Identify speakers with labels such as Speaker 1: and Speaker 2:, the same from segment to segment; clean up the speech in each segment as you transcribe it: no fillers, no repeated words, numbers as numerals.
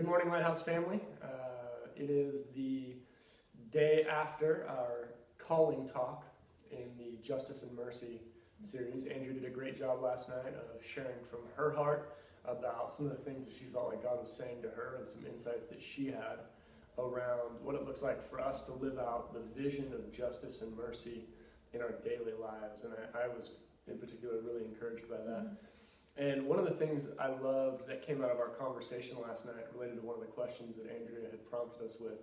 Speaker 1: morning, Lighthouse family. It is the day after our calling talk in the Justice and Mercy series. Andrew did a great job last night of sharing from her heart about some of the things that she felt like God was saying to her and some insights that she had around what it looks like for us to live out the vision of justice and mercy in our daily lives. And I was, in particular, really encouraged by that. And one of the things I loved that came out of our conversation last night related to one of the questions that Andrea had prompted us with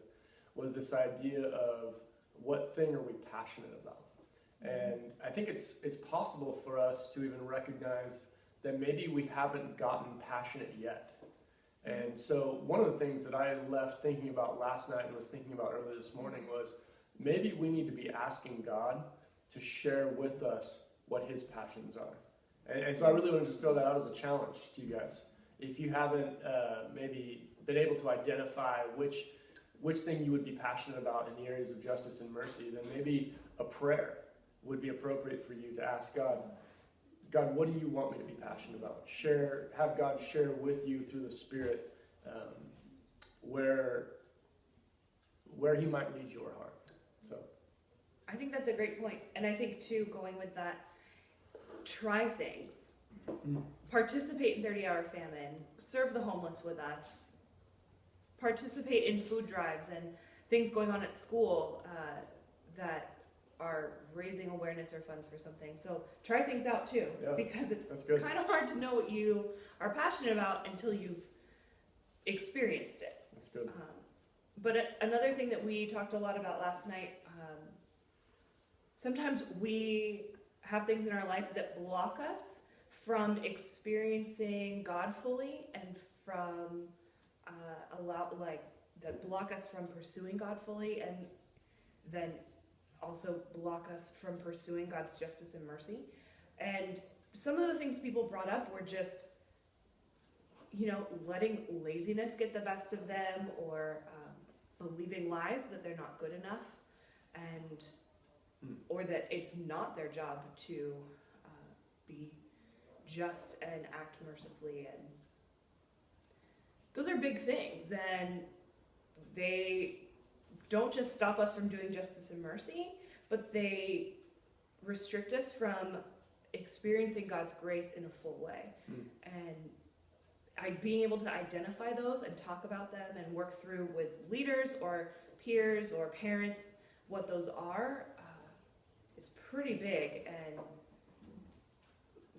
Speaker 1: was this idea of what thing are we passionate about? And I think it's possible for us to even recognize that maybe we haven't gotten passionate yet. And so one of the things that I left thinking about last night and was thinking about earlier this morning was maybe we need to be asking God to share with us what his passions are. And so I really want to just throw that out as a challenge to you guys. If you haven't maybe been able to identify which thing you would be passionate about in the areas of justice and mercy, then maybe a prayer would be appropriate for you to ask God, what do you want me to be passionate about? Have God share with you through the Spirit where he might lead your heart. So,
Speaker 2: I think that's a great point. And I think, too, going with that, try things. Participate in 30-hour famine. Serve the homeless with us. Participate in food drives and things going on at school that are raising awareness or funds for something. So try things out too, because it's kind of hard to know what you are passionate about until you've experienced it.
Speaker 1: That's good.
Speaker 2: But another thing that we talked a lot about last night, sometimes we have things in our life that block us from experiencing God fully and from that block us from pursuing God fully, and then also block us from pursuing God's justice and mercy. And some of the things people brought up were just, letting laziness get the best of them, or believing lies that they're not good enough, and or that it's not their job to be just and act mercifully. And those are big things, and they don't just stop us from doing justice and mercy, but they restrict us from experiencing God's grace in a full way. And being able to identify those and talk about them and work through with leaders or peers or parents what those are is pretty big, and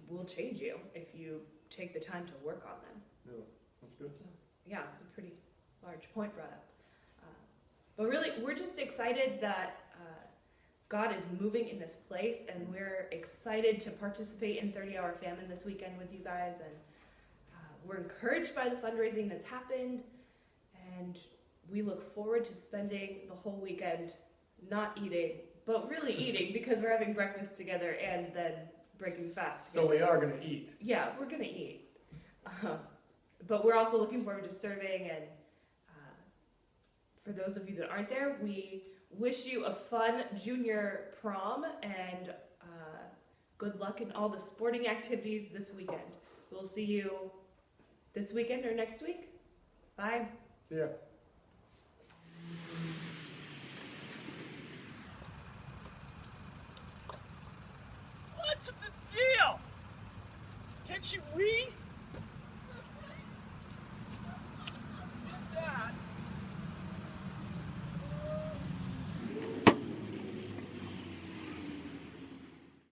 Speaker 2: will change you if you take the time to work on them.
Speaker 1: Yeah, that's good.
Speaker 2: So, yeah, it's a pretty large point brought up. But really, we're just excited that God is moving in this place, and we're excited to participate in 30-hour famine this weekend with you guys. And we're encouraged by the fundraising that's happened, and we look forward to spending the whole weekend not eating, but really eating, because we're having breakfast together and then breaking fast together.
Speaker 1: So we are going to eat.
Speaker 2: Yeah, we're going to eat. But we're also looking forward to serving, and for those of you that aren't there, we wish you a fun junior prom and good luck in all the sporting activities this weekend. We'll see you this weekend or next week. Bye.
Speaker 1: See ya.
Speaker 3: What's the deal? Can she read?